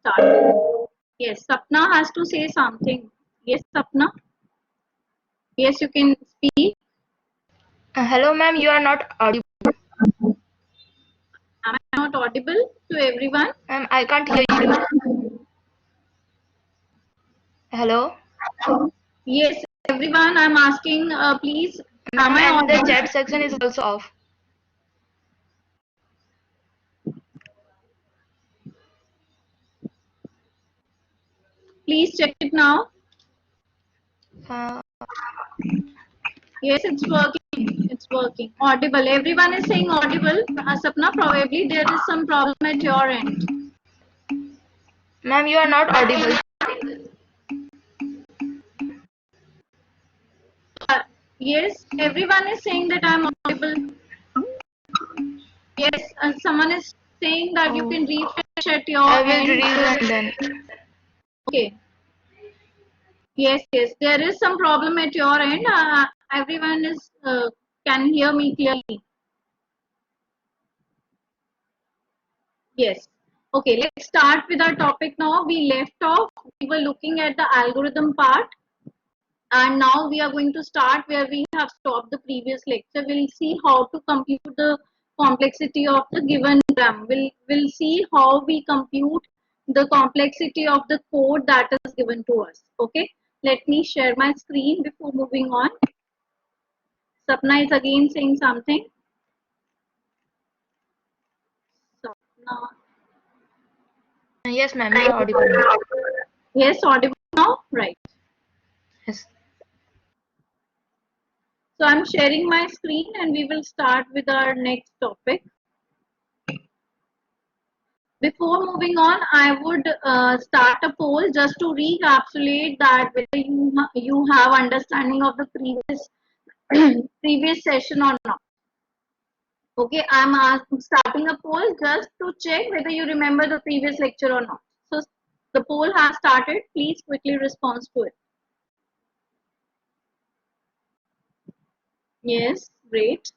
start. Yes, Sapna has to say something. Yes, Sapna. Yes, you can speak. Hello, ma'am. You are not audible. Am I not audible to everyone? Ma'am, I can't hear you. Hello, Yes, everyone. I'm asking. Please, am ma'am. I And the audible? chat section is also off. Please check it now. Uh, Yes, it's working. It's working. Audible. Everyone is saying audible. Sapna, probably there is some problem at your end. ma'am, you are not audible. Uh, yes, everyone is saying that I'm audible. Yes, someone is saying that you Oh, can refresh at I your will end. read then. Okay. Yes, yes. There is some problem at your end. Everyone is can hear me clearly. Yes. Okay, let's start with our topic now. We left off, we were looking at the algorithm part, and now we are going to start where we have stopped the previous lecture. We'll see how to compute the complexity of the given program. We'll see how we compute the complexity of the code that is given to us. Okay, let me share my screen before moving on. Sapna is again saying something. Sapna. Yes, ma'am. You are audible now. Yes, audible now? Right. Yes. So I'm sharing my screen and we will start with our next topic. Before moving on, I would start a poll just to recapitulate that whether you have understanding of the previous previous session or not. Okay, I'm starting a poll just to check whether you remember the previous lecture or not. So the poll has started. Please quickly respond to it. Yes, great.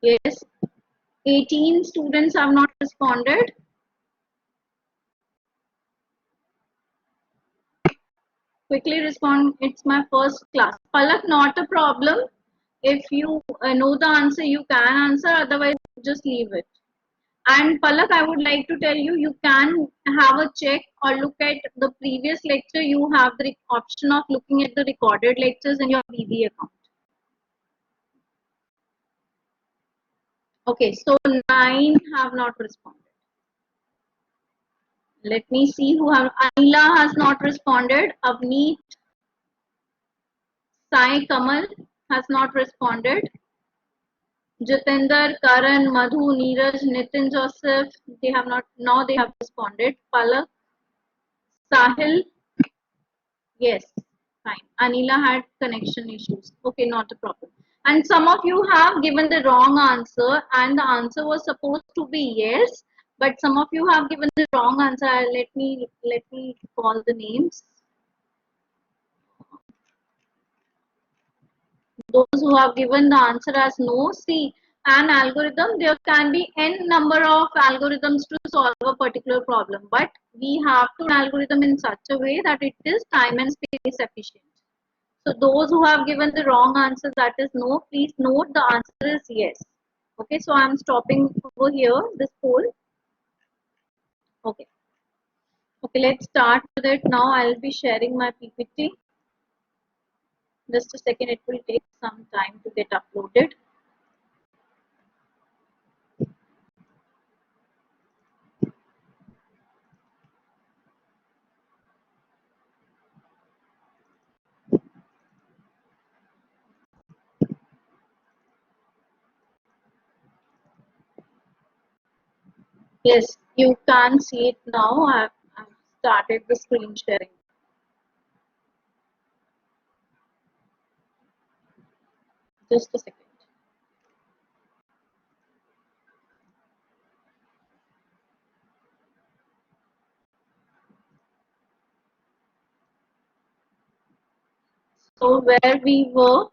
Yes, 18 students have not responded. Quickly respond. It's my first class. Palak, not a problem. If you know the answer, you can answer. Otherwise, just leave it. And Palak, I would like to tell you, you can have a check or look at the previous lecture. You have the option of looking at the recorded lectures in your BB account. Okay, so 9 have not responded. Let me see who have. Anila has not responded. Avneet, Sai Kamal has not responded. Jatinder, Karan, Madhu, Neeraj, Nitin Joseph, they have not, now they have responded. Palak, Sahil, yes, fine. Anila had connection issues. Okay, not a problem. And some of you have given the wrong answer, and the answer was supposed to be yes, but some of you have given the wrong answer. Let me call the names. Those who have given the answer as no, see, an algorithm, there can be n number of algorithms to solve a particular problem, but we have to algorithm in such a way that it is time and space efficient. So those who have given the wrong answer, that is no, please note the answer is yes. Okay, so I'm stopping over here this poll. Okay. Okay, let's start with it now. I'll be sharing my PPT. Just a second, it will take some time to get uploaded. Yes, you can see it now. I've started the screen sharing. Just a second. So where we were,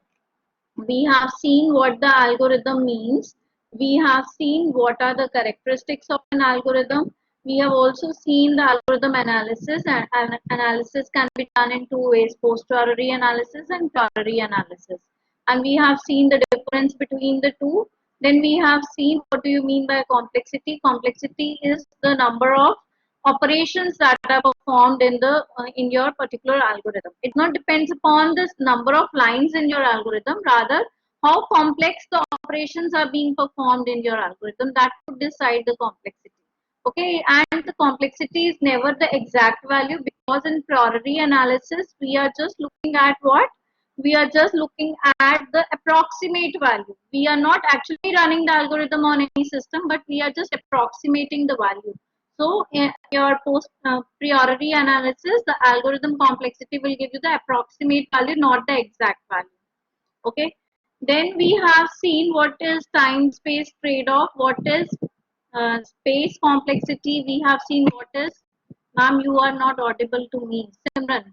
we have seen what the algorithm means. We have seen what are the characteristics of an algorithm. We have also seen the algorithm analysis, and analysis can be done in two ways: post-priori analysis and priori analysis. And we have seen the difference between the two. Then we have seen what do you mean by complexity. Complexity is the number of operations that are performed in your particular algorithm. It not depends upon this number of lines in your algorithm, rather how complex the operations are being performed in your algorithm, that would decide the complexity. Okay, and the complexity is never the exact value, because in priori analysis we are just looking at what? We are just looking at the approximate value. We are not actually running the algorithm on any system, but we are just approximating the value. So in your post priori analysis, the algorithm complexity will give you the approximate value, not the exact value. Okay. Then we have seen what is time space trade-off, what is space complexity. We have seen what is, ma'am, you are not audible to me. Simran,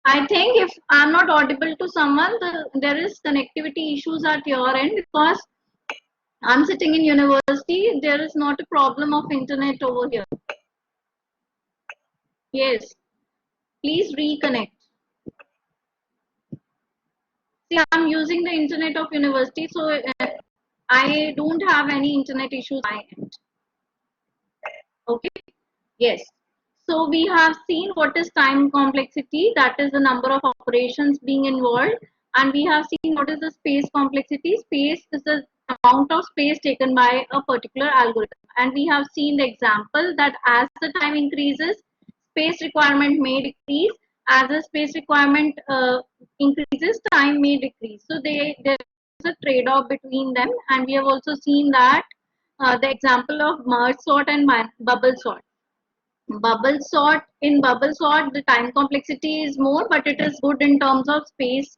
I think if I'm not audible to someone, there is connectivity issues at your end, because I'm sitting in university. There is not a problem of internet over here. Yes, please reconnect. See, I'm using the internet of university, so I don't have any internet issues on my end. Okay. Yes. So we have seen what is time complexity, that is the number of operations being involved, and we have seen what is the space complexity. Space is the amount of space taken by a particular algorithm, and we have seen the example that as the time increases, space requirement may decrease. As the space requirement increases, time may decrease. So there is a trade-off between them, and we have also seen that the example of merge sort and bubble sort. In bubble sort, the time complexity is more, but it is good in terms of space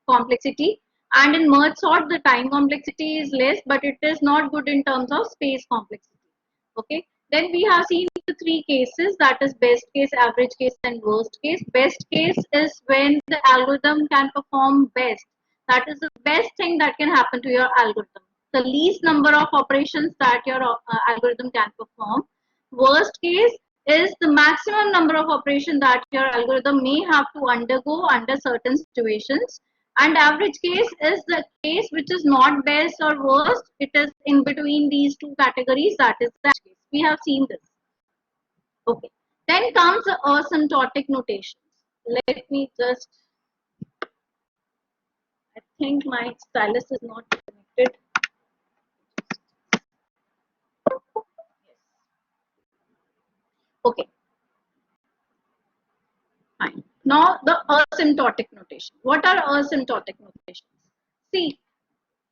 complexity. And in merge sort, the time complexity is less, but it is not good in terms of space complexity. Okay. Then we have seen the three cases, that is best case, average case, and worst case. Best case is when the algorithm can perform best. That is the best thing that can happen to your algorithm. The least number of operations that your algorithm can perform. Worst case is the maximum number of operations that your algorithm may have to undergo under certain situations. And average case is the case which is not best or worst. It is in between these two categories. That is the case. We have seen this. Okay. Then comes the asymptotic notations. Let me just, I think my stylus is not connected. Okay. Fine. Now the asymptotic notation. What are asymptotic notations? See,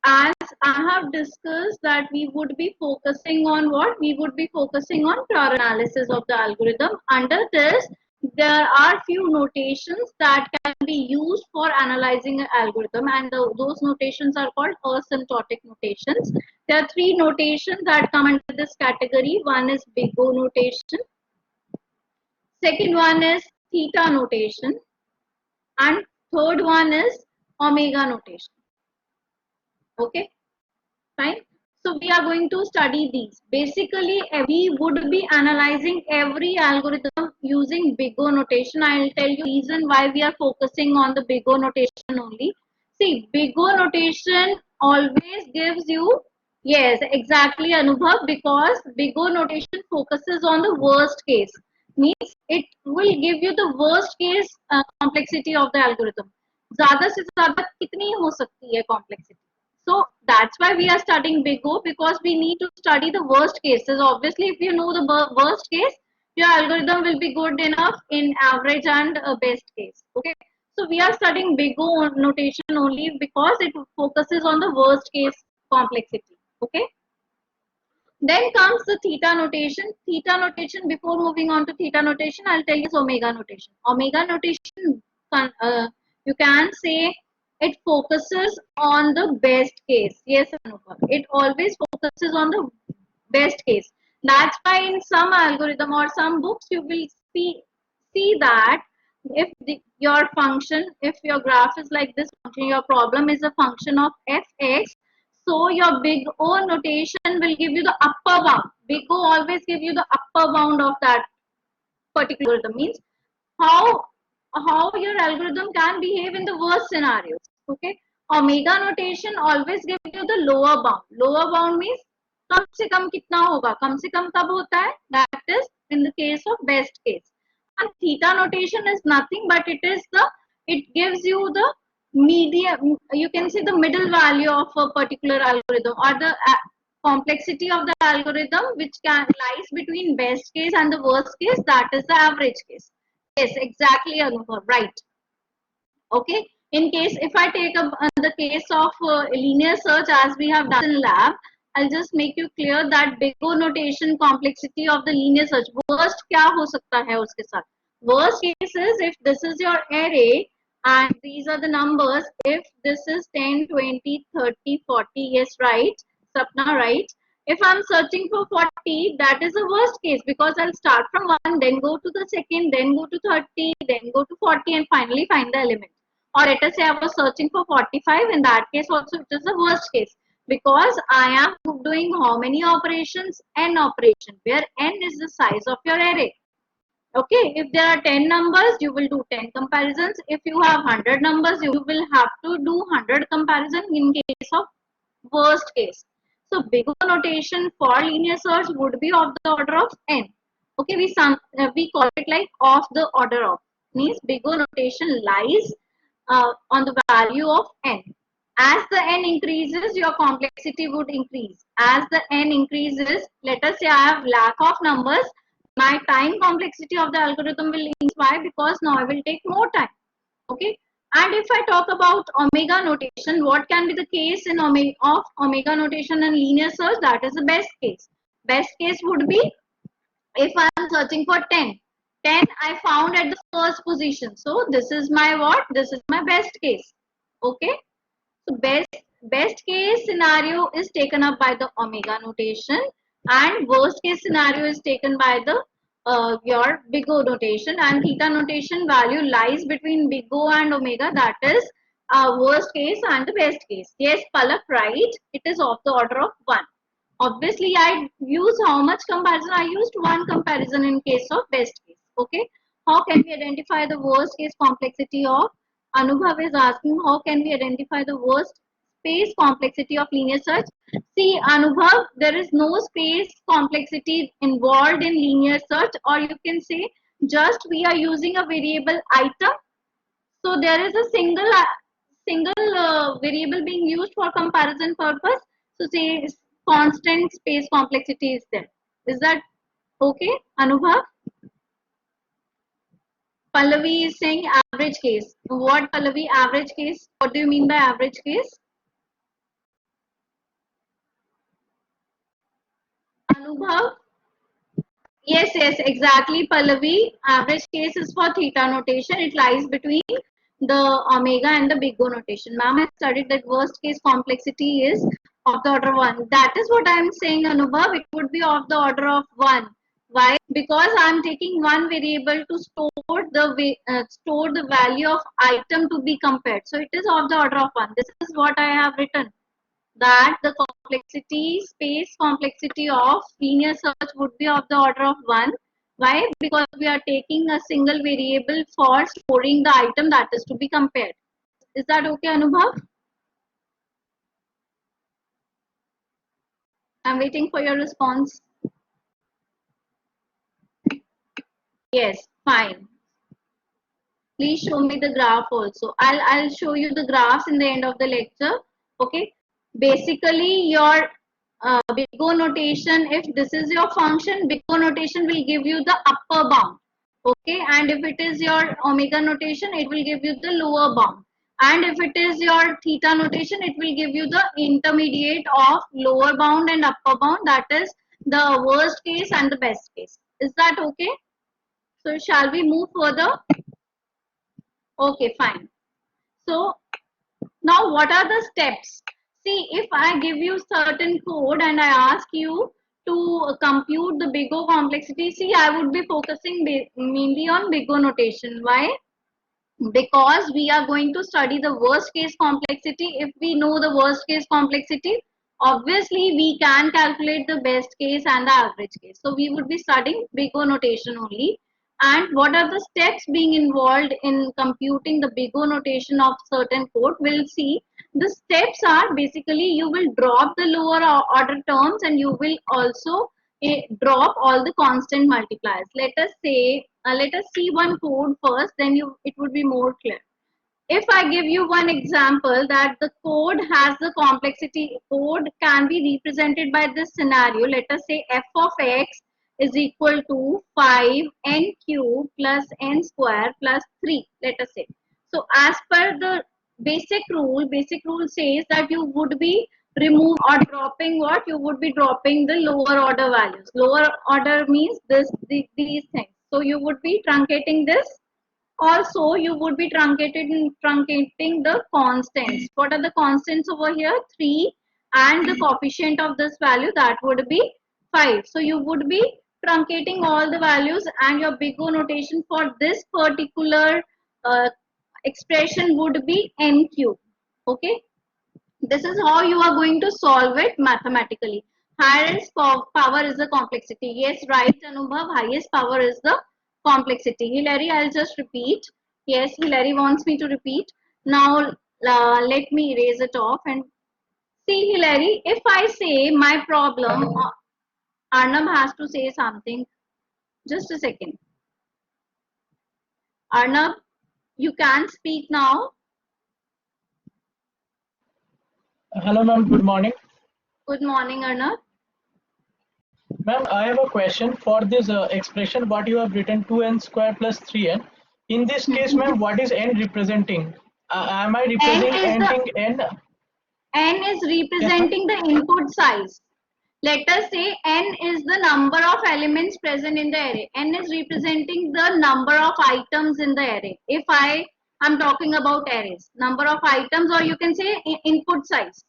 as I have discussed that we would be focusing on what? We would be focusing on prior analysis of the algorithm. Under this, there are few notations that can be used for analyzing an algorithm, and those notations are called asymptotic notations. There are three notations that come under this category. One is big O notation. Second one is theta notation, and third one is omega notation. Okay, fine. So we are going to study these. Basically, we would be analyzing every algorithm using big O notation. I will tell you reason why we are focusing on the big O notation only. See, big O notation always gives you, yes, exactly, Anubhav, because big O notation focuses on the worst case. Means it will give you the worst case complexity of the algorithm. ज़्यादा से ज़्यादा कितनी हो सकती है complexity? So that's why we are studying big O, because we need to study the worst cases. Obviously, if you know the worst case, your algorithm will be good enough in average and best case. Okay. So we are studying big O notation only because it focuses on the worst case complexity. Okay. Then comes the theta notation. Theta notation, before moving on to theta notation, I'll tell you omega notation. Omega notation, you can say it focuses on the best case. Yes, Anupam. It always focuses on the best case. That's why in some algorithm or some books you will see that your function, if your graph is like this function, your problem is a function of fx, so your big O notation will give you the upper bound. Big O always give you the upper bound of that particular algorithm. Means how your algorithm can behave in the worst scenarios. Okay, omega notation always give you the lower bound. Lower bound means कम से कम कितना होगा, कम से कम कब होता है, that is in the case of best case. And theta notation is nothing but it gives you the medium, you can say the middle value of a particular algorithm, or the complexity of the algorithm which lies between best case and the worst case, that is the average case. Yes, exactly, Anubhav, right. Okay, in case if I take up the case of linear search as we have done in lab, I'll just make you clear that big O notation complexity of the linear search. Worst क्या हो सकता है उसके साथ? Worst case is if this is your array and these are the numbers. If this is 10, 20, 30, 40, yes, right, Sapna, right. If I'm searching for 40, that is the worst case because I'll start from 1, then go to the second, then go to 30, then go to 40 and finally find the element. Or let us say I was searching for 45, in that case also it is the worst case because I am doing how many operations? N operation, where N is the size of your array. Okay, if there are 10 numbers, you will do 10 comparisons. If you have 100 numbers, you will have to do 100 comparison in case of worst case. So big O notation for linear search would be of the order of N. Okay, we call it like of the order of, means big O notation lies on the value of N. As the N increases, your complexity would increase. As the N increases, let us say I have lack of numbers, my time complexity of the algorithm will increase. Why? Because now I will take more time. Okay. And if I talk about omega notation, what can be the case in omega notation and linear search? That is the best case. Best case would be if I am searching for 10. 10 I found at the first position. So this is my what? This is my best case. Okay. So best case scenario is taken up by the omega notation and worst case scenario is taken by the your big O notation, and theta notation value lies between big O and omega, that is worst case and the best case. Yes, Palak, right? It is of the order of 1. Obviously, I use how much comparison? I used 1 comparison in case of best case. Okay. How can we identify the worst case complexity of, Anubhav is asking, how can we identify the worst space complexity of linear search? See, Anubhav, there is no space complexity involved in linear search, or you can say just we are using a variable item. So there is a single variable being used for comparison purpose. So say constant space complexity is there. Is that okay, Anubhav? Pallavi is saying average case. What, Pallavi, average case? What do you mean by average case? Anubhav? Yes, exactly, Pallavi. Average case is for theta notation. It lies between the omega and the big O notation. Ma'am, I studied that worst case complexity is of the order 1. That is what I am saying, Anubhav. It would be of the order of 1. Why? Because I am taking one variable to store the value of item to be compared. So it is of the order of 1. This is what I have written, that the space complexity of linear search would be of the order of 1. Why? Because we are taking a single variable for storing the item that is to be compared. Is that okay, Anubhav? I'm waiting for your response. Yes, fine. Please show me the graph also. I'll show you the graphs in the end of the lecture. Okay. Basically, your big O notation, if this is your function, big O notation will give you the upper bound. Okay. And if it is your omega notation, it will give you the lower bound. And if it is your theta notation, it will give you the intermediate of lower bound and upper bound. That is the worst case and the best case. Is that okay? So shall we move further? Okay, fine. So now what are the steps? See, if I give you certain code and I ask you to compute the big O complexity, see, I would be focusing mainly on big O notation. Why? because we are going to study the worst case complexity. If we know the worst case complexity, obviously we can calculate the best case and the average case. So we would be studying big O notation only. And what are the steps being involved in computing the big O notation of certain code? We'll see. The steps are basically you will drop the lower order terms and you will also drop all the constant multipliers. Let us say, let us see one code first, then it would be more clear. If I give you one example that the code has the complexity, code can be represented by this scenario. Let us say f of x is equal to 5n cube plus n square plus 3, let us say. So as per the basic rule says that you would be remove or dropping what? You would be dropping the lower order values. Lower order means these things. So you would be truncating this. Also, you would be truncating the constants. What are the constants over here? 3, and the coefficient of this value, that would be 5. So you would be truncating all the values, and your big O notation for this particular expression would be n cube. Okay. This is how you are going to solve it mathematically. Highest power is the complexity. Yes, right, Anubhav. Highest power is the complexity. Hilary, I'll just repeat. Yes, Hilary wants me to repeat. Now, let me erase it off and see, Hilary. If I say my problem, Arnab has to say something. Just a second. Arnab, you can speak now. Hello, ma'am. Good morning. Good morning, Arnab. Ma'am, I have a question for this expression. What you have written 2n square plus 3n. In this case, ma'am, what is n representing? Am I representing n? N is representing the input size. Let us say n is the number of elements present in the array. N is representing the number of items in the array. If I am talking about arrays, number of items, or you can say input size.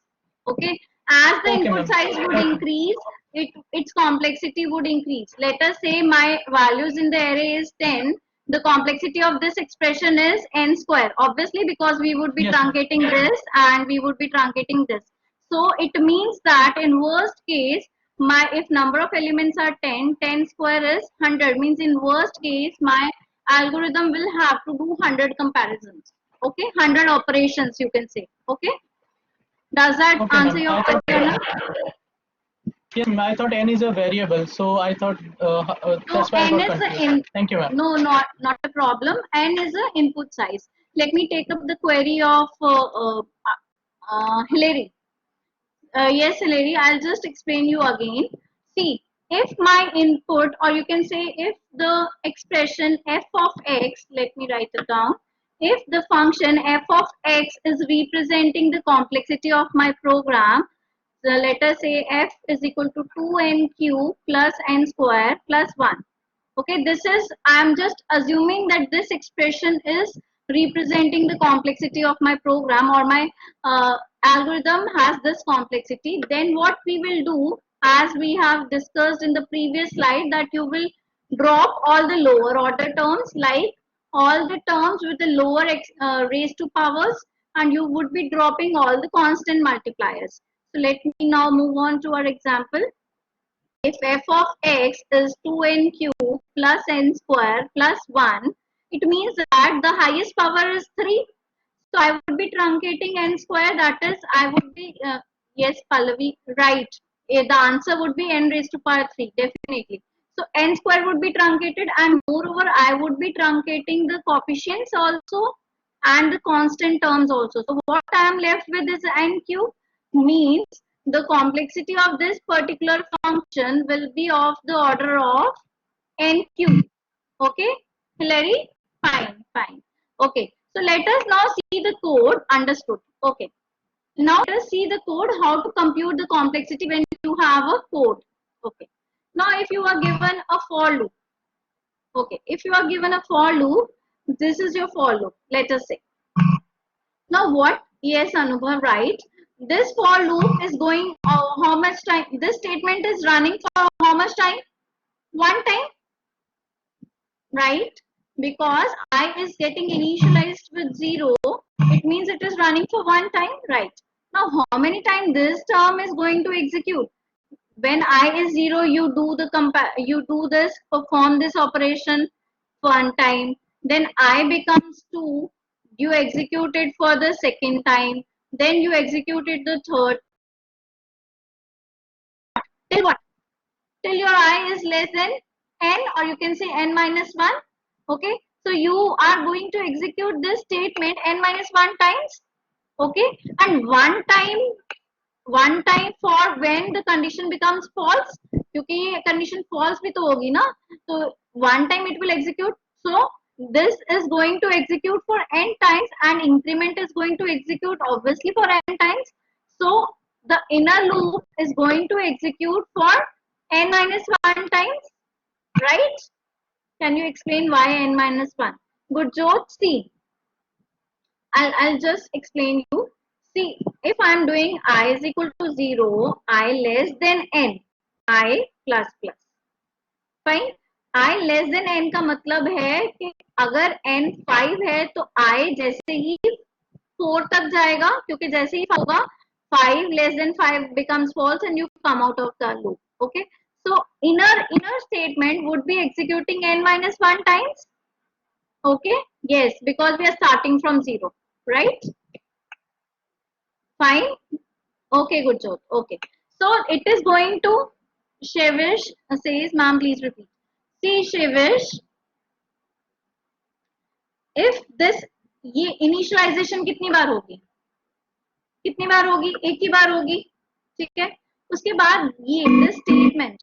Okay. As the input size would increase, its complexity would increase. Let us say my values in the array is 10. The complexity of this expression is n square, obviously, because we would be truncating this and we would be truncating this. So it means that in worst case, if number of elements are 10, 10 square is 100, means in worst case my algorithm will have to do 100 comparisons. Okay, 100 operations, you can say. Okay, does that answer your question? Yes, I thought n is a variable, so I thought that's why I got confused. Thank you, ma'am. No, not a problem. N is an input size. Let me take up the query of Hilary. Yes, Hilary, I'll just explain you again. See, if my input, or you can say if the expression f of x, let me write it down. If the function f of x is representing the complexity of my program, so let us say f is equal to 2n cube plus n square plus 1. Okay, this is, I am just assuming that this expression is representing the complexity of my program, or my algorithm has this complexity. Then what we will do, as we have discussed in the previous slide, that you will drop all the lower order terms, like all the terms with the lower raised to powers, and you would be dropping all the constant multipliers. So let me now move on to our example. If f of x is 2n cube plus n square plus 1, it means that the highest power is 3. So I would be truncating n square, that is, I would be, yes, Pallavi, right. The answer would be n raised to power 3, definitely. So n square would be truncated, and moreover, I would be truncating the coefficients also and the constant terms also. So what I am left with is n cube, means the complexity of this particular function will be of the order of n cube. Okay, Hilary? Fine, fine. Okay, so let us now see the code. Understood. Okay. Now let us see the code, how to compute the complexity when you have a code. Okay. Now if you are given a for loop. Okay, if you are given a for loop, this is your for loop, let us say. Now what? Yes, Anubhav, right. This for loop is going how much time? This statement is running for how much time? One time, right? Because I is getting initialized with 0, it means it is running for one time, right? Now, how many times this term is going to execute? When I is 0, you do this, perform this operation one time. Then I becomes 2, you execute it for the second time. Then you execute it the third. Till what? Till your I is less than n, or you can say n minus 1. Okay, so you are going to execute this statement n minus 1 times. Okay, and one time for when the condition becomes false, क्योंकि ये condition false भी तो होगी ना, so one time it will execute. So this is going to execute for n times, and increment is going to execute obviously for n times. So the inner loop is going to execute for n minus 1 times, right? Can you explain why n minus 1? Good job. See, I'll just explain you. See, if I'm doing I is equal to 0, I less than n, I plus plus. Fine. I less than n का मतलब है कि अगर n 5 है तो I जैसे ही 4 तक जाएगा, क्योंकि जैसे ही होगा 5 less than 5 becomes false and you come out of the loop. Okay. So inner statement would be executing n minus 1 times. Okay. Yes, because we are starting from 0, right? Fine. Okay, good job. Okay. So it is going to, Shivish says, ma'am, please repeat. See, Shivish, if this, ये initialization कितनी बार होगी? कितनी बार होगी? एक ही बार होगी, ठीक है? उसके बाद ये this statement,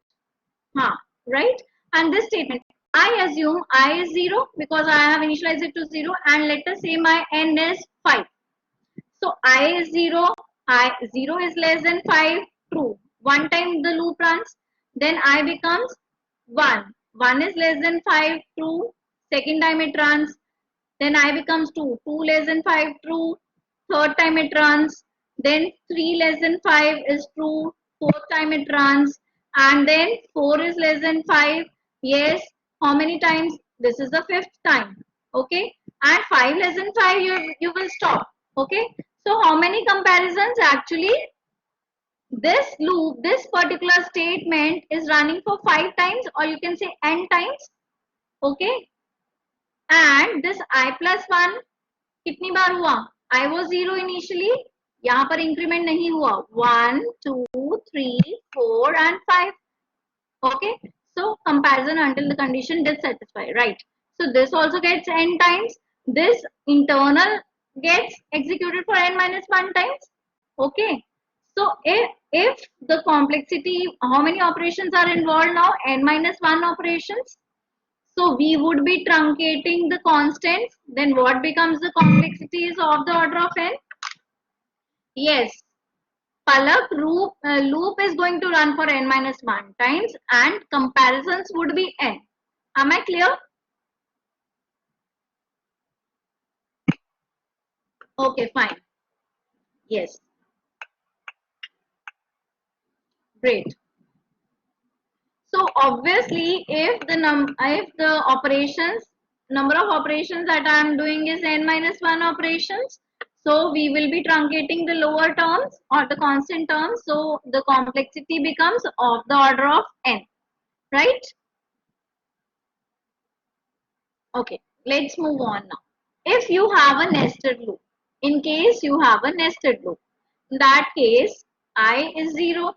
हाँ, right? And this statement, I assume I is 0 because I have initialized it to 0, and let us say my n is 5. So I is 0, 0 is less than 5, true. One time the loop runs, then I becomes 1. 1 is less than 5, true. Second time it runs, then I becomes 2. 2 less than 5, true. Third time it runs, then 3 less than 5 is true. Fourth time it runs, and then 4 is less than 5. Yes. How many times? This is the fifth time. Okay. And 5 less than 5, you will stop. Okay. So how many comparisons? Actually, this loop, this particular statement is running for 5 times, or you can say n times. Okay. And this I plus 1 कितनी बार हुआ? I was 0 initially. यहाँ पर increment नहीं हुआ. 1, 2, 3, 4 and 5. Okay. So comparison until the condition did satisfy, right? So this also gets n times. This internal gets executed for n minus 1 times. Okay. So if the complexity, how many operations are involved now? N minus 1 operations. So we would be truncating the constants. Then what becomes the complexity is of the order of n? Yes. Palak, loop is going to run for n minus 1 times, and comparisons would be n. Am I clear? Okay, fine. Yes. Great. So obviously, if the number of operations that I am doing is n minus 1 operations, so we will be truncating the lower terms or the constant terms. So the complexity becomes of the order of n, right? Okay, let's move on now. If you have a nested loop, in case you have a nested loop, in that case, I is 0.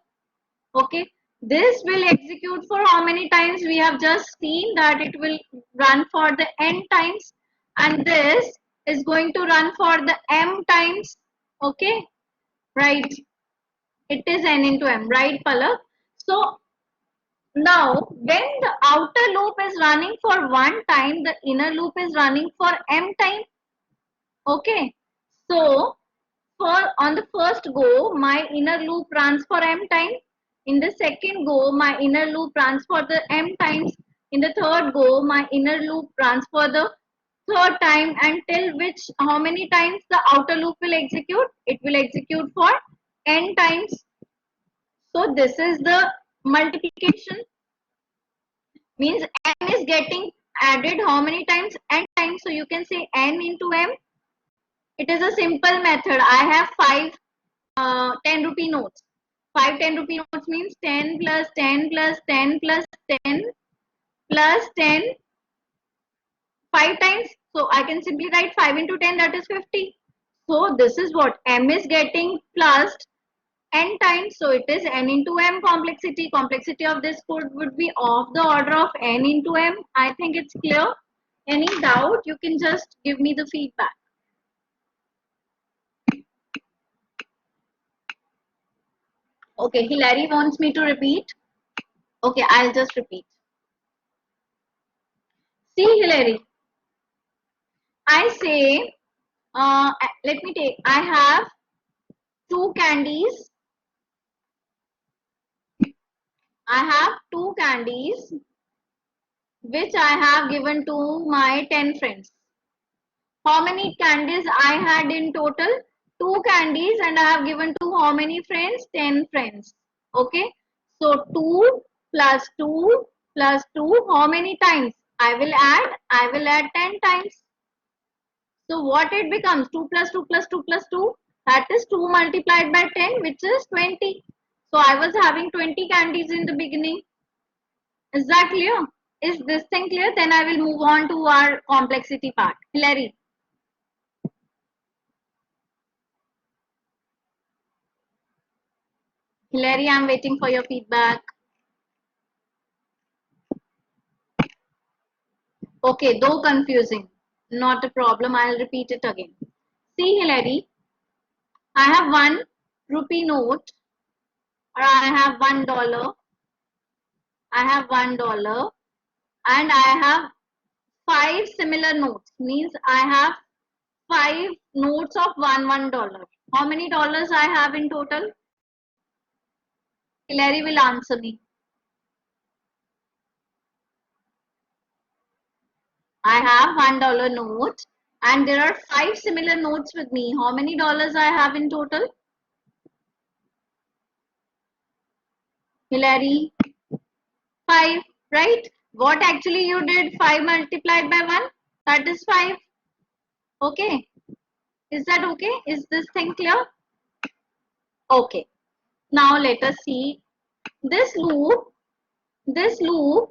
Okay, this will execute for how many times? We have just seen that it will run for the n times, and this is going to run for the m times. Okay, right? It is n into m, right, Palak? So now when the outer loop is running for one time, the inner loop is running for m time. Okay, so on the first go, my inner loop runs for m time. In the second go, my inner loop runs for the m times. In the third go, my inner loop runs for the third time, until which how many times the outer loop will execute? It will execute for n times. So this is the multiplication. Means n is getting added how many times? N times. So you can say n into m. It is a simple method. I have 10 rupee notes. 10 rupee notes means 10 plus 10 plus 10 plus 10 plus 10 5 times. So I can simply write 5 into 10, that is 50. So this is what m is getting plus n times. So it is n into m complexity. Complexity of this code would be of the order of n into m. I think it's clear. Any doubt, you can just give me the feedback. Okay, Hilary wants me to repeat. Okay, I'll just repeat. See, Hilary, I say, let me take, I have 2 candies. I have 2 candies which I have given to my 10 friends. How many candies I had in total? 2 candies, and I have given to how many friends? 10 friends. Okay. So 2 plus 2 plus 2, how many times? I will add 10 times. So what it becomes? 2 plus 2 plus 2 plus 2. That is 2 multiplied by 10, which is 20. So I was having 20 candies in the beginning. Is that clear? Is this thing clear? Then I will move on to our complexity part. Hilary. Hilary, I'm waiting for your feedback. Okay, though confusing. Not a problem. I'll repeat it again. See, Hilary, I have 1 rupee note, or I have $1. I have $1, and I have 5 similar notes. Means I have 5 notes of $1. How many dollars I have in total? Hilary will answer me. I have $1 note, and there are 5 similar notes with me. How many dollars I have in total? Hilary, 5, right? What actually you did? 5 multiplied by 1, that is 5. Okay. Is that okay? Is this thing clear? Okay. Now let us see this loop. This loop,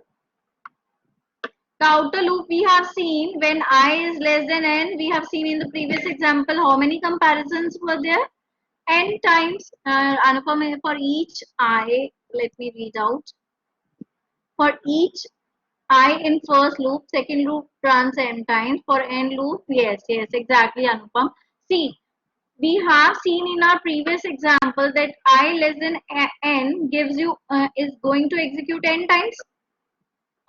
the outer loop we have seen when I is less than n. We have seen in the previous example how many comparisons were there? N times. Anupam, for each I, let me read out. For each I in first loop, second loop runs n times. For n loop, yes, exactly, Anupam. See, we have seen in our previous example that I less than n gives you is going to execute n times.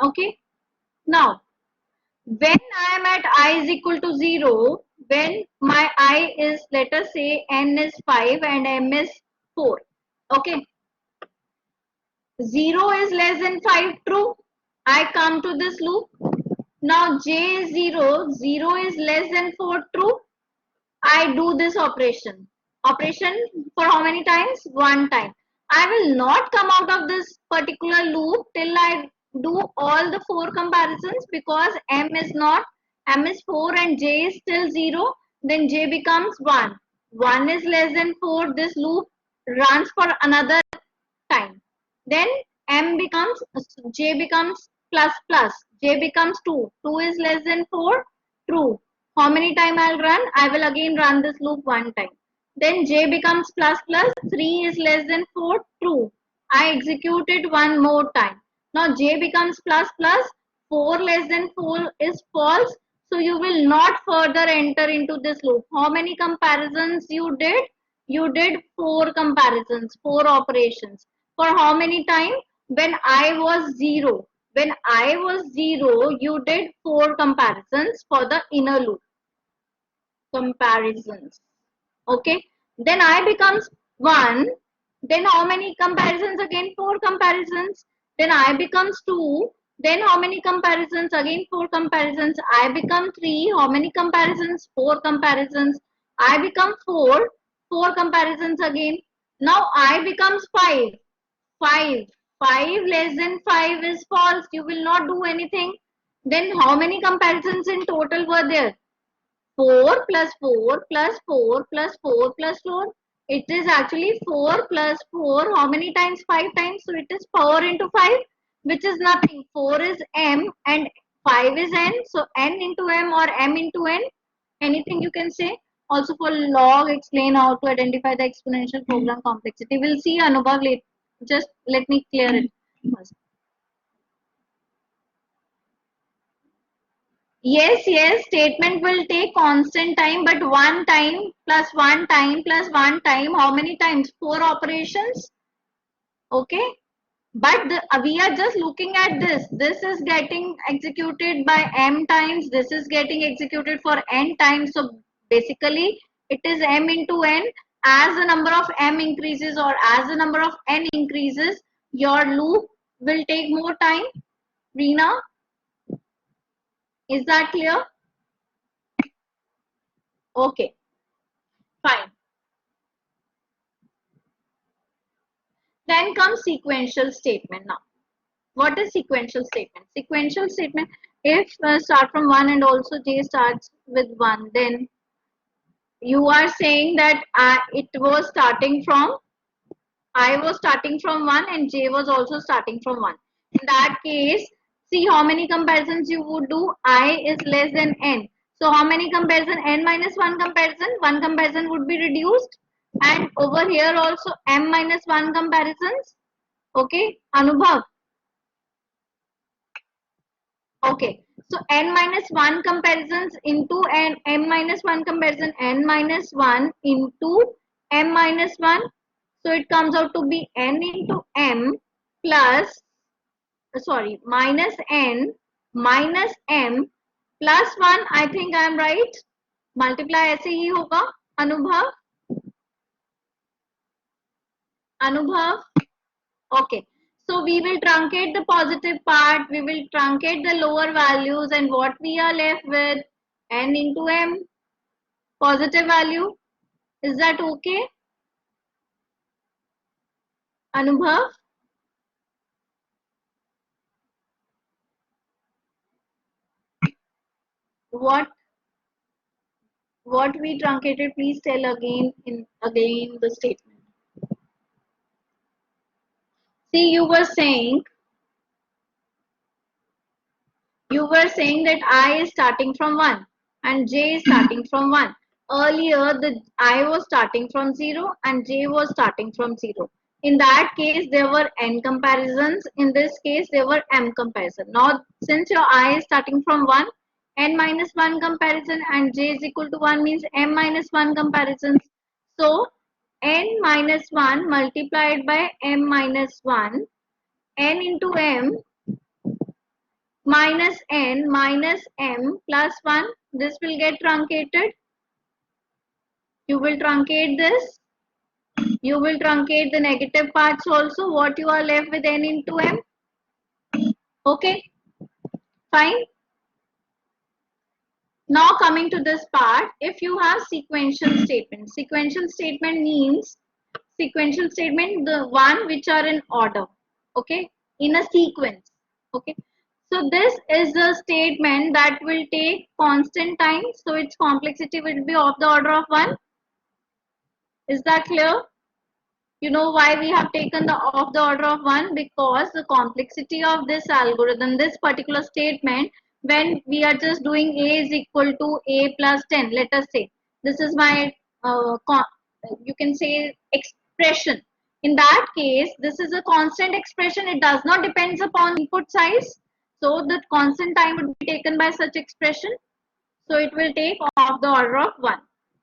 Okay. Now, when I am at I is equal to 0, when my I is, let us say n is 5 and m is 4. Okay. 0 is less than 5, true. I come to this loop. Now j is 0, 0 is less than 4, true. I do this operation. Operation for how many times? 1 time. I will not come out of this particular loop till I do all the 4 comparisons, because m is 4 and j is still 0. Then j becomes 1. 1 is less than 4. This loop runs for another time. Then j becomes plus plus. J becomes 2. 2 is less than 4. True. How many time I'll run? I will again run this loop 1 time. Then j becomes plus plus. 3 is less than 4. True. I execute it 1 more time. Now j becomes plus plus. 4 less than 4 is false. So you will not further enter into this loop. How many comparisons you did? You did 4 comparisons, 4 operations. For how many time? When I was 0. When I was 0, you did 4 comparisons for the inner loop. Comparisons. Okay. Then I becomes 1. Then how many comparisons? Again 4 comparisons. Then I becomes 2. Then how many comparisons? Again 4 comparisons. I become 3. How many comparisons? 4 comparisons. I become 4. 4 comparisons again. Now I becomes 5. 5. 5 less than 5 is false. You will not do anything. Then how many comparisons in total were there? 4 plus 4 plus 4 plus 4 plus 4. It is actually 4 plus 4. How many times? 5 times. So it is 4 into 5, which is nothing. 4 is m and 5 is n. So n into m or m into n. Anything you can say. Also for log, explain how to identify the exponential program complexity. We'll see Anubhav later. Just let me clear it first. Yes, statement will take constant time, but one time plus one time plus one time, how many times? 4 operations. Okay. But we are just looking at this. This is getting executed by m times. This is getting executed for n times. So basically, it is m into n. As the number of m increases or as the number of n increases, your loop will take more time. Reena, is that clear? Okay, fine. Then comes sequential statement now. What is sequential statement? Sequential statement, if start from 1 and also j starts with 1, then you are saying that it was starting from, I was starting from 1 and j was also starting from 1. In that case, see how many comparisons you would do. I is less than n. So how many comparison? N minus 1 comparison. One comparison would be reduced. And over here also m minus 1 comparisons. Okay, Anubhav. Okay, so n minus 1 comparisons into m minus 1 comparison, n minus 1 into m minus 1. So it comes out to be n into m plus, sorry, minus n minus m plus 1. I think I am right. Multiply ऐसे ही होगा. Anubhav? Anubhav? Okay. So we will truncate the positive part, we will truncate the lower values, and what we are left with? N into m, positive value. Is that okay? Anubhav? What we truncated, please tell again the statement. See, you were saying that I is starting from 1 and j is starting from 1. Earlier, the I was starting from 0 and j was starting from 0. In that case, there were n comparisons. In this case, there were m comparison. Now, since your I is starting from 1, n minus 1 comparison and j is equal to 1 means m minus 1 comparisons. So, n minus 1 multiplied by m minus 1, n into m minus n minus m plus 1. This will get truncated. You will truncate this. You will truncate the negative parts also. What you are left with n into m. Okay, fine. Now coming to this part, if you have sequential statement. Sequential statement means, sequential statement, the one which are in order. Okay, in a sequence. Okay. So this is a statement that will take constant time. So its complexity will be of the order of 1. Is that clear? You know why we have taken the of the order of 1? Because the complexity of this algorithm, this particular statement, when we are just doing a is equal to a plus 10, let us say. This is my, you can say, expression. In that case, this is a constant expression. It does not depend upon input size. So the constant time would be taken by such expression. So it will take of the order of 1.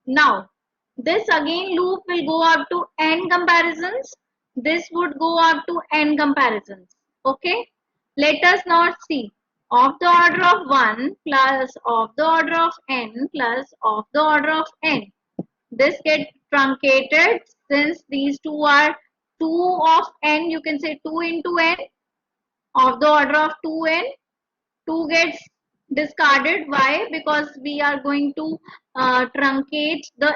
Now, this again loop will go up to n comparisons. This would go up to n comparisons. Okay. Let us now see of the order of 1 plus of the order of n plus of the order of n. This gets truncated since these two are 2 of n. You can say 2 into n of the order of 2n. 2 gets discarded. Why? Because we are going to truncate the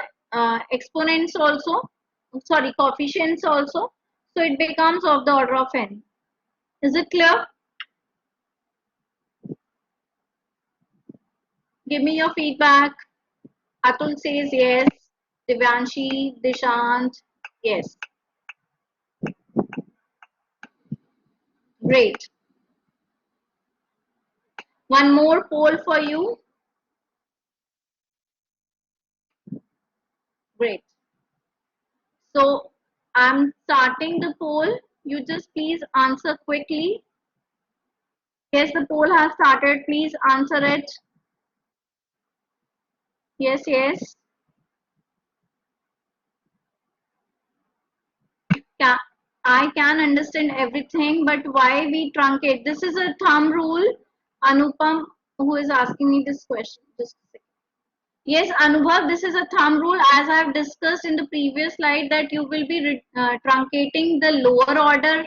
exponents also, sorry, coefficients also. So it becomes of the order of n. Is it clear? Give me your feedback. Atul says yes. Divyanshi, Dishant, yes. Great. One more poll for you. Great. So I'm starting the poll. You just please answer quickly. Yes, the poll has started. Please answer it. Yes, yes. I can understand everything, but why we truncate? This is a thumb rule. Anupam, who is asking me this question. Just a second. Yes, Anubhav, this is a thumb rule as I have discussed in the previous slide that you will be truncating the lower order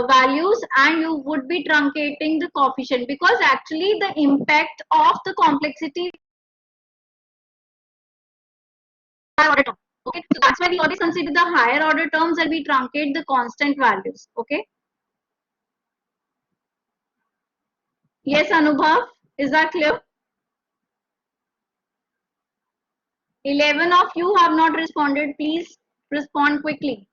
values and you would be truncating the coefficient because actually the impact of the complexity higher order term. Okay, so that's why we always consider the higher order terms and we truncate the constant values. Okay. Yes, Anubhav, is that clear? 11 of you have not responded. Please respond quickly.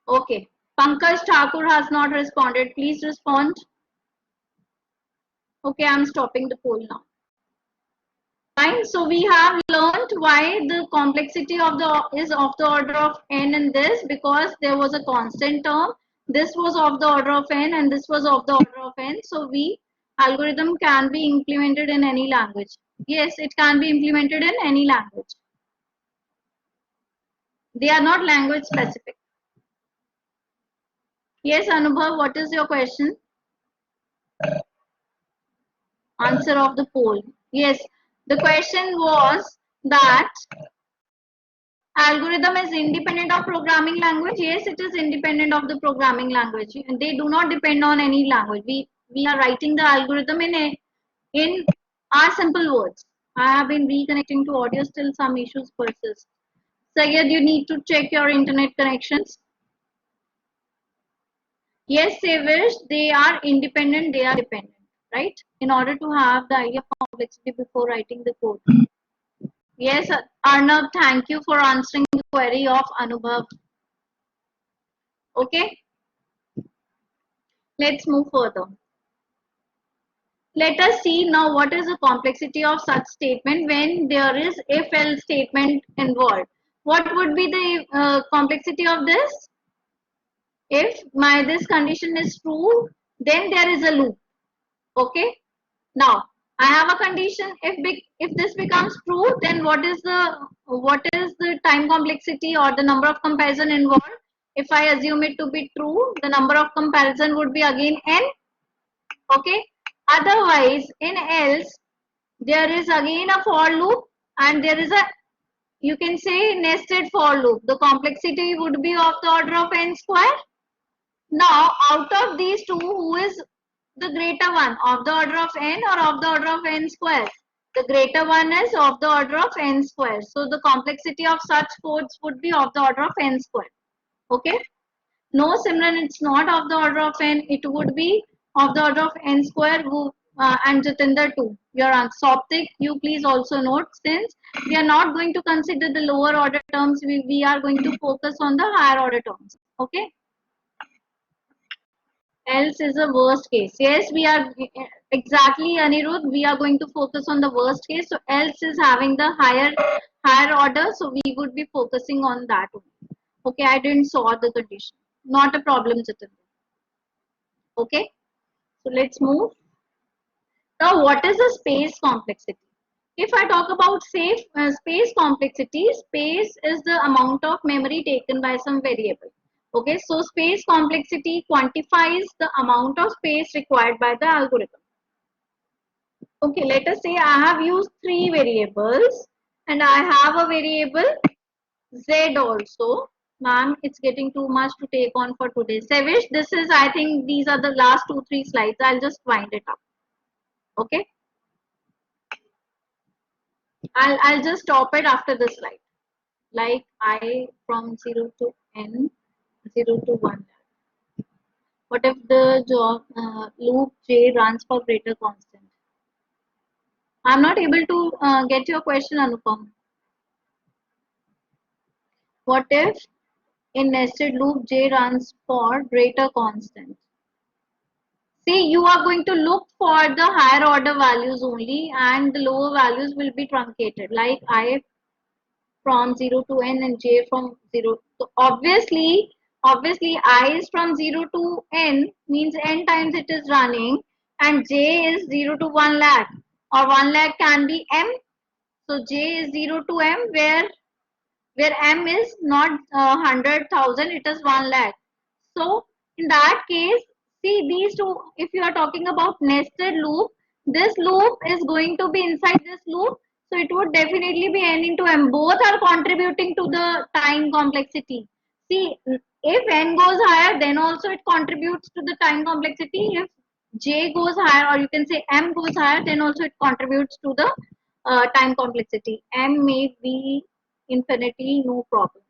Okay. Pankaj Thakur has not responded. Please respond. Okay, I'm stopping the poll now. Fine. So we have learned why the complexity of the is of the order of n in this because there was a constant term. This was of the order of n and this was of the order of n. So we algorithm can be implemented in any language. Yes, it can be implemented in any language. They are not language specific. Yes, Anubhav, what is your question? Answer of the poll. Yes, the question was that algorithm is independent of programming language. Yes, it is independent of the programming language. They do not depend on any language. We are writing the algorithm in our simple words. I have been reconnecting to audio, still some issues persist. Sayed, you need to check your internet connections. Yes, Sevish, they are independent, they are dependent, right? In order to have the idea of complexity before writing the code. Yes, Arnav, thank you for answering the query of Anubhav. Okay, let's move further. Let us see now what is the complexity of such statement when there is if-else statement involved. What would be the complexity of this? If this condition is true, then there is a loop. Okay. Now I have a condition. If this becomes true, then what is the time complexity or the number of comparison involved? If I assume it to be true, the number of comparison would be again n. Okay. Otherwise, in else, there is again a for loop and there is a, you can say, nested for loop. The complexity would be of the order of n square. Now, out of these two, who is the greater one, of the order of n or of the order of n square? The greater one is of the order of n square. So, the complexity of such codes would be of the order of n square. Okay. No, Simran, it's not of the order of n. It would be of the order of n square. And Jatinder too. Your answer. Soptic, you please also note, since we are not going to consider the lower order terms, we are going to focus on the higher order terms. Okay. Else is a worst case. Yes, we are exactly, Anirudh. We are going to focus on the worst case. So else is having the higher order. So we would be focusing on that only. Okay, I didn't saw the condition. Not a problem, Jatinder. Okay, so let's move. Now, what is the space complexity? If I talk about space complexity, space is the amount of memory taken by some variable. Okay, so space complexity quantifies the amount of space required by the algorithm. Okay, let us say I have used 3 variables and I have a variable Z also. Ma'am, it's getting too much to take on for today. Sevish, this is, I think these are the last 2-3 slides. I'll just wind it up. Okay. I'll just stop it after this slide. Like I from 0 to n, 0 to 1. What if the loop J runs for greater constant? I'm not able to get your question, Anupam. What if in nested loop J runs for greater constant? See, you are going to look for the higher order values only, and the lower values will be truncated, like I from 0 to n and j from 0. So obviously I is from 0 to n means n times it is running, and j is 0 to 1 lakh, or 1 lakh can be m. So j is 0 to m, where m is not 100,000, it is 1 lakh. So in that case, see these two, if you are talking about nested loop, this loop is going to be inside this loop. So it would definitely be n into m. Both are contributing to the time complexity. See, if n goes higher, then also it contributes to the time complexity. If j goes higher, or you can say m goes higher, then also it contributes to the time complexity. M may be infinity, no problem.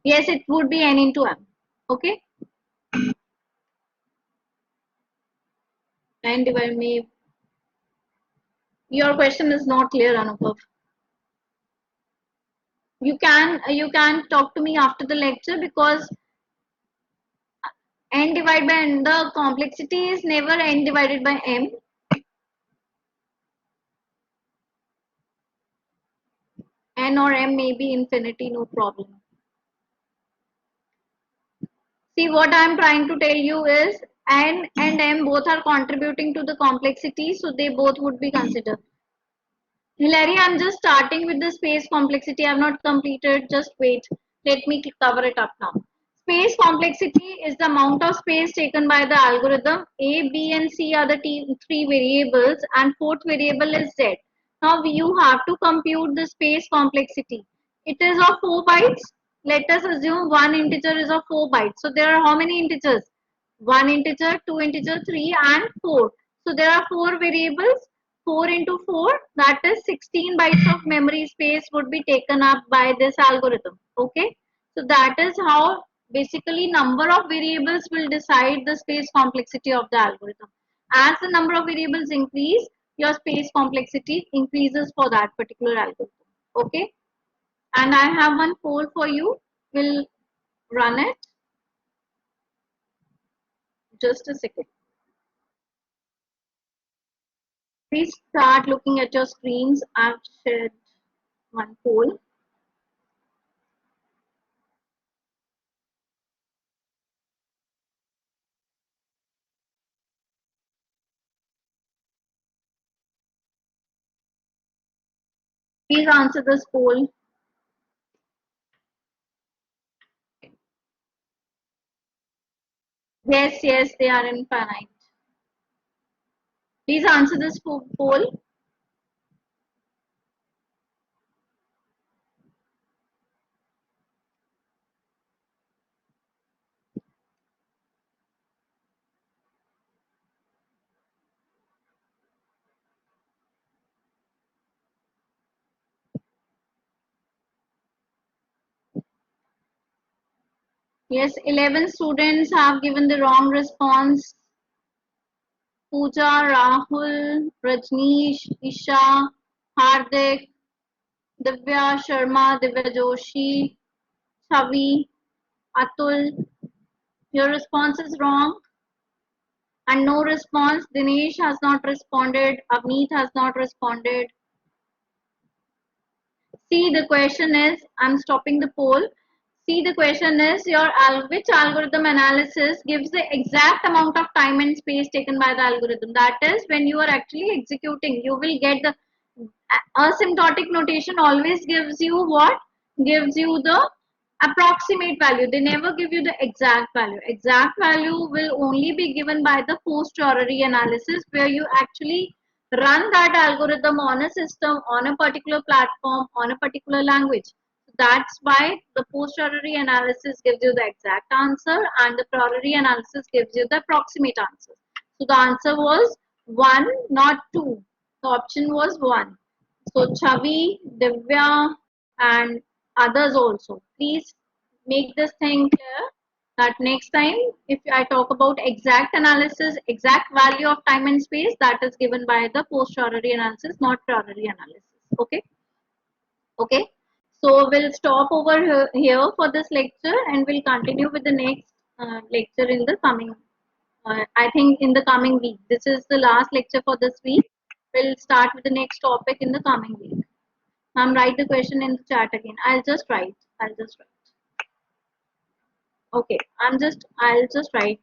Yes, it would be n into m. Okay. And divide may. Your question is not clear, Anubhav. You can talk to me after the lecture, because n divided by n, the complexity is never n divided by m. N or m may be infinity, no problem. See, what I am trying to tell you is n and m both are contributing to the complexity, so they both would be considered. Hilary, I'm just starting with the space complexity. I have not completed. Just wait. Let me cover it up now. Space complexity is the amount of space taken by the algorithm. A, B, and C are the three variables, and fourth variable is Z. Now you have to compute the space complexity. It is of 4 bytes. Let us assume one integer is of 4 bytes. So there are how many integers? One integer, two integer, 3, and 4. So there are 4 variables. 4 into 4, that is 16 bytes of memory space would be taken up by this algorithm. Okay. So that is how basically number of variables will decide the space complexity of the algorithm. As the number of variables increase, your space complexity increases for that particular algorithm. Okay. And I have one poll for you. We'll run it. Just a second. Please start looking at your screens. I've shared one poll. Please answer this poll. Yes, yes, they are infinite. Please answer this poll. Yes, 11 students have given the wrong response. Pooja, Rahul, Rajneesh, Isha, Hardik, Divya Sharma, Divya Joshi, Chavi, Atul. Your response is wrong. And no response. Dinesh has not responded. Avneet has not responded. See, the question is, I'm stopping the poll. See, the question is which algorithm analysis gives the exact amount of time and space taken by the algorithm. That is, when you are actually executing, you will get the asymptotic notation always gives you what? Gives you the approximate value. They never give you the exact value. Exact value will only be given by the posteriori analysis, where you actually run that algorithm on a system, on a particular platform, on a particular language. That's why the posteriori analysis gives you the exact answer, and the priori analysis gives you the approximate answer. So the answer was 1, not 2. The option was 1. So Chavi, Divya, and others also, please make this thing clear. that next time if I talk about exact analysis, exact value of time and space, that is given by the post-priori analysis, not priori analysis. Okay. Okay. So we'll stop over here for this lecture and we'll continue with the next lecture in the coming, I think in the coming week. This is the last lecture for this week. We'll start with the next topic in the coming week. Ma'am, write the question in the chat again. I'll just write. Okay. I'll just write.